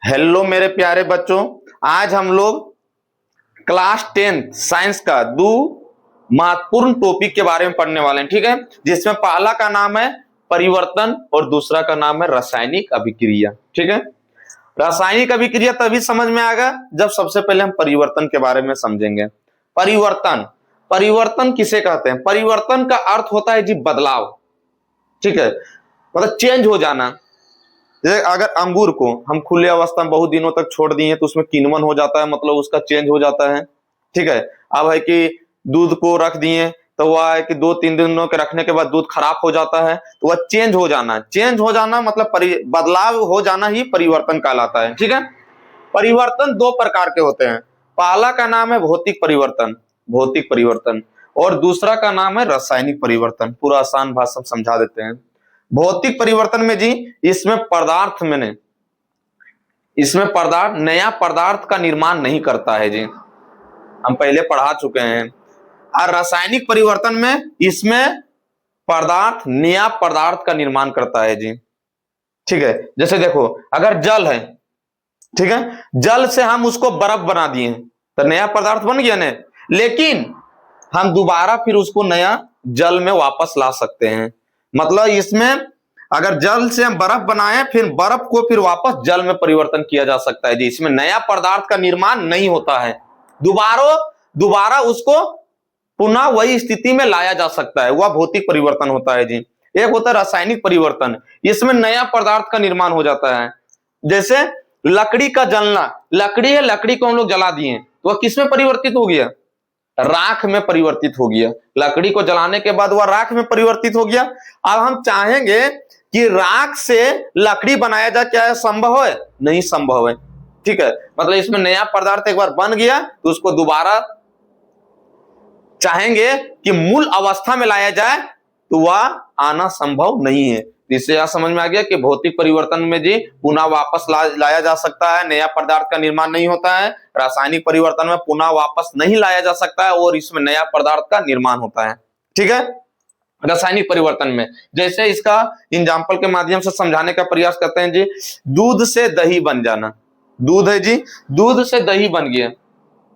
Hello मेरे प्यारे बच्चों, आज हम लोग क्लास 10 साइंस का दो महत्वपूर्ण टॉपिक के बारे में पढ़ने वाले हैं। ठीक है, जिसमें पहला का नाम है परिवर्तन और दूसरा का नाम है रासायनिक अभिक्रिया। ठीक है, रासायनिक अभिक्रिया तभी समझ में आएगा जब सबसे पहले हम परिवर्तन के बारे में समझेंगे। परिवर्तन परिवर्तन किसे कहते हैं? परिवर्तन का अर्थ होता है जी बदलाव। ठीक है, मतलब चेंज हो जाना। जैसे अगर अंगूर को हम खुले अवस्था में बहुत दिनों तक छोड़ दिए तो उसमें किण्वन हो जाता है, मतलब उसका चेंज हो जाता है। ठीक है, अब है कि दूध को रख दिए तो वह है कि 2-3 दिनों के रखने के बाद दूध खराब हो जाता है, तो वह चेंज हो जाना। चेंज हो जाना मतलब बदलाव हो जाना ही परिवर्तन कहलाता है। ठीक है, परिवर्तन दो प्रकार के होते हैं। पहला का नाम है भौतिक परिवर्तन, भौतिक परिवर्तन, और दूसरा का नाम है रासायनिक परिवर्तन। पूरा आसान भाषा में समझा देते हैं। भौतिक परिवर्तन में जी इसमें पदार्थ नया पदार्थ का निर्माण नहीं करता है जी, हम पहले पढ़ा चुके हैं। और रासायनिक परिवर्तन में इसमें पदार्थ नया पदार्थ का निर्माण करता है जी। ठीक है, जैसे देखो अगर जल है, ठीक है, जल से हम उसको बर्फ बना दिए तो नया पदार्थ बन गया ना, लेकिन हम दोबारा फिर उसको नया जल में वापस ला सकते हैं। मतलब इसमें अगर जल से हम बर्फ बनाए फिर बर्फ को फिर वापस जल में परिवर्तन किया जा सकता है जी। इसमें नया पदार्थ का निर्माण नहीं होता है, दोबारा उसको पुनः वही स्थिति में लाया जा सकता है, वह भौतिक परिवर्तन होता है जी। एक होता है रासायनिक परिवर्तन, इसमें नया पदार्थ का निर्माण हो जाता है। जैसे लकड़ी का जलना, लकड़ी है, लकड़ी को हम लोग जला दिए तो वह किसमें परिवर्तित हो गया? राख में परिवर्तित हो गया। लकड़ी को जलाने के बाद वह राख में परिवर्तित हो गया। अब हम चाहेंगे कि राख से लकड़ी बनाया जाए, क्या है संभव है? नहीं संभव है। ठीक है, मतलब इसमें नया पदार्थ एक बार बन गया तो उसको दोबारा चाहेंगे कि मूल अवस्था में लाया जाए तो वह आना संभव नहीं है। इससे यह समझ में आ गया कि भौतिक परिवर्तन में जी पुनः वापस लाया जा सकता है, नया पदार्थ का निर्माण नहीं होता है। रासायनिक परिवर्तन में पुनः वापस नहीं लाया जा सकता है और इसमें नया पदार्थ का निर्माण होता है। ठीक है, रासायनिक परिवर्तन में जैसे इसका एग्जाम्पल के माध्यम से समझाने का प्रयास करते हैं जी। दूध से दही बन जाना, दूध है जी, दूध से दही बन गया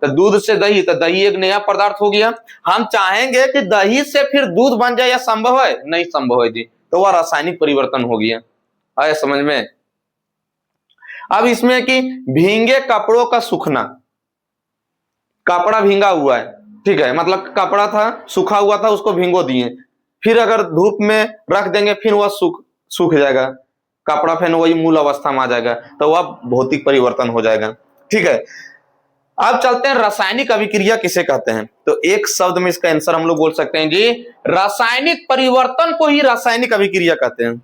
तो दूध से दही, तो दही एक नया पदार्थ हो गया। हम चाहेंगे कि दही से फिर दूध बन जाए, या संभव है? नहीं संभव है जी, तो वह रासायनिक परिवर्तन हो गया। आया समझ में? अब इसमें कि भींगे कपड़ों का सूखना, कपड़ा भींगा हुआ है, ठीक है, मतलब कपड़ा था सूखा हुआ था, उसको भिंगो दिए, फिर अगर धूप में रख देंगे फिर वह सूख जाएगा, कपड़ा फिर वही मूल अवस्था में आ जाएगा, तो वह भौतिक परिवर्तन हो जाएगा। ठीक है, अब चलते हैं रासायनिक अभिक्रिया किसे कहते हैं। तो एक शब्द में इसका आंसर हम लोग बोल सकते हैं जी, रासायनिक परिवर्तन को ही रासायनिक अभिक्रिया कहते हैं।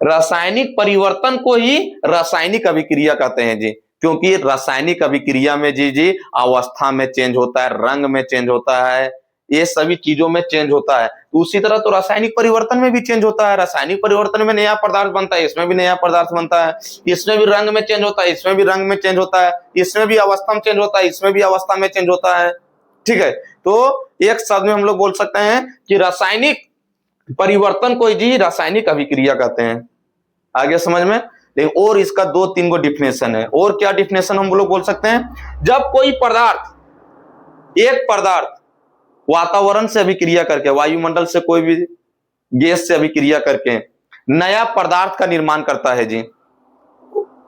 रासायनिक परिवर्तन को ही रासायनिक अभिक्रिया कहते हैं जी, क्योंकि रासायनिक अभिक्रिया में जी अवस्था में चेंज होता है, रंग में चेंज होता है, ये सभी चीजों में चेंज होता है। तो उसी तरह तो रासायनिक परिवर्तन में भी चेंज होता है। रासायनिक परिवर्तन में नया पदार्थ बनता है, इसमें भी नया पदार्थ बनता है, इसमें भी रंग में चेंज होता है, इसमें भी रंग में चेंज होता है, इसमें भी अवस्था में चेंज होता है, इसमें भी अवस्था में चेंज होता है। ठीक है, तो एक शब्द में हम लोग बोल सकते हैं कि रासायनिक परिवर्तन को जी रासायनिक अभिक्रिया कहते हैं। आगे समझ में? लेकिन और इसका 2-3 गो डिफिनेशन है। और क्या डिफिनेशन हम लोग बोल सकते हैं? जब कोई पदार्थ, एक पदार्थ वातावरण से अभिक्रिया करके, वायुमंडल से कोई भी गैस से अभिक्रिया करके नया पदार्थ का निर्माण करता है जी,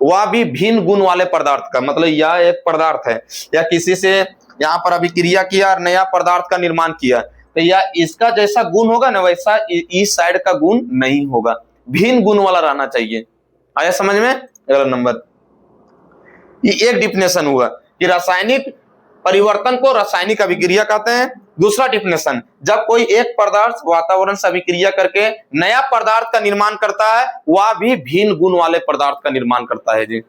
वह भी भिन्न गुण वाले पदार्थ का, मतलब यह एक पदार्थ है या किसी से यहां पर अभिक्रिया किया और नया पदार्थ का निर्माण किया, तो यह इसका जैसा गुण होगा ना वैसा इस साइड का गुण नहीं होगा, भिन्न गुण वाला रहना चाहिए। आया समझ में? अगला नंबर, ये एक डिफिनेशन हुआ कि रासायनिक परिवर्तन को रासायनिक अभिक्रिया कहते हैं। दूसरा डिफिनेशन, जब कोई एक पदार्थ वातावरण से अभिक्रिया करके नया पदार्थ का निर्माण करता है, वह भी भिन्न गुण वाले पदार्थ का निर्माण करता है जी,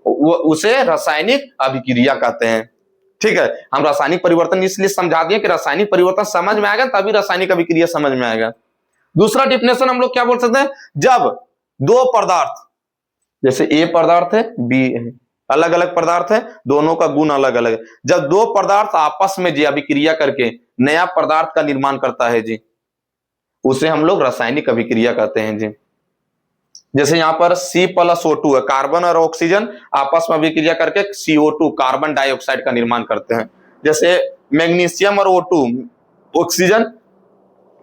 उसे रासायनिक अभिक्रिया कहते हैं। ठीक है, हम रासायनिक परिवर्तन इसलिए समझा दिए कि रासायनिक परिवर्तन समझ में आएगा तभी रासायनिक अभिक्रिया समझ में आएगा। दूसरा डिफिनेशन हम लोग क्या बोल सकते हैं? जब दो पदार्थ, जैसे ए पदार्थ है, बी है, अलग अलग पदार्थ है, दोनों का गुण अलग अलग है, जब दो पदार्थ आपस में जी अभिक्रिया करके नया पदार्थ का निर्माण करता है जी, उसे हम लोग रासायनिक अभिक्रिया कहते हैं जी। जैसे यहाँ पर C+O2 है, कार्बन और ऑक्सीजन आपस में अभिक्रिया करके CO2 कार्बन डाइऑक्साइड का निर्माण करते हैं। जैसे मैग्नीशियम और O2 ऑक्सीजन,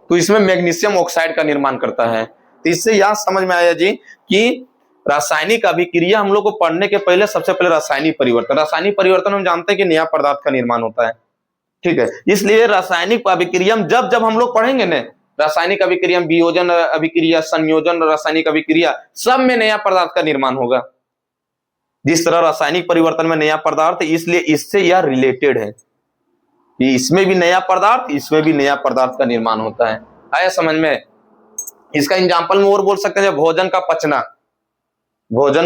तो इसमें मैग्नीशियम ऑक्साइड का निर्माण करता है। तो इससे यह समझ में आया जी कि रासायनिक अभिक्रिया हम लोग को पढ़ने के पहले सबसे पहले रासायनिक परिवर्तन हम जानते हैं कि नया पदार्थ का निर्माण होता है, ठीक है। इसलिए रासायनिक अभिक्रिया जब जब हम लोग पढ़ेंगे ना, रासायनिक अभिक्रिया, वियोजन अभिक्रिया, संयोजन, रासायनिक अभिक्रिया, सब में नया पदार्थ का निर्माण होगा। जिस तरह रासायनिक परिवर्तन में नया पदार्थ, इसलिए इससे यह रिलेटेड है कि इसमें भी नया पदार्थ, इसमें भी नया पदार्थ का निर्माण होता है। आया समझ में? इसका एग्जाम्पल में और बोल सकते हैं, भोजन का पचना, भोजन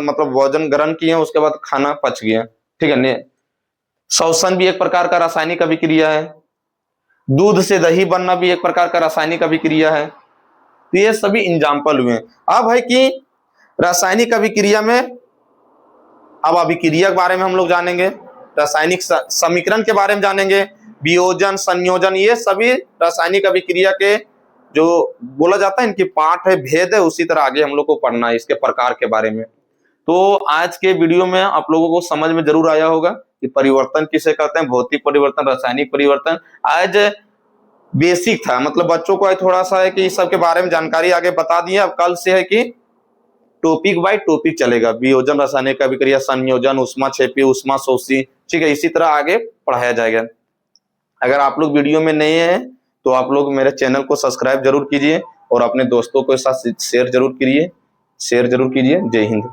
मतलब भोजन ग्रहण किए उसके बाद खाना पच गया, ठीक है। श्वसन भी एक प्रकार का रासायनिक अभिक्रिया है। दूध से दही बनना भी एक प्रकार का रासायनिक अभिक्रिया है। तो ये सभी एग्जाम्पल हुए। अब है कि रासायनिक अभिक्रिया में, अब अभिक्रिया के बारे में हम लोग जानेंगे, रासायनिक समीकरण के बारे में जानेंगे, वियोजन, संयोजन, ये सभी रासायनिक अभिक्रिया के जो बोला जाता है इनकी पाठ है, भेद है, उसी तरह आगे हम लोग को पढ़ना है इसके प्रकार के बारे में। तो आज के वीडियो में आप लोगों को समझ में जरूर आया होगा कि परिवर्तन किसे कहते हैं, भौतिक परिवर्तन, रासायनिक परिवर्तन। आज बेसिक था, मतलब बच्चों को थोड़ा सा है कि इस सब के बारे में जानकारी आगे बता दी है। अब कल से है कि टॉपिक बाय टॉपिक चलेगा, वियोजन, रासायनिक अभिक्रिया, संयोजन, ऊष्माक्षेपी, ऊष्माशोषी, ठीक है। इसी तरह आगे पढ़ाया जाएगा। अगर आप लोग वीडियो में नए हैं तो आप लोग मेरे चैनल को सब्सक्राइब जरूर कीजिए और अपने दोस्तों के साथ शेयर जरूर कीजिए। जय हिंद।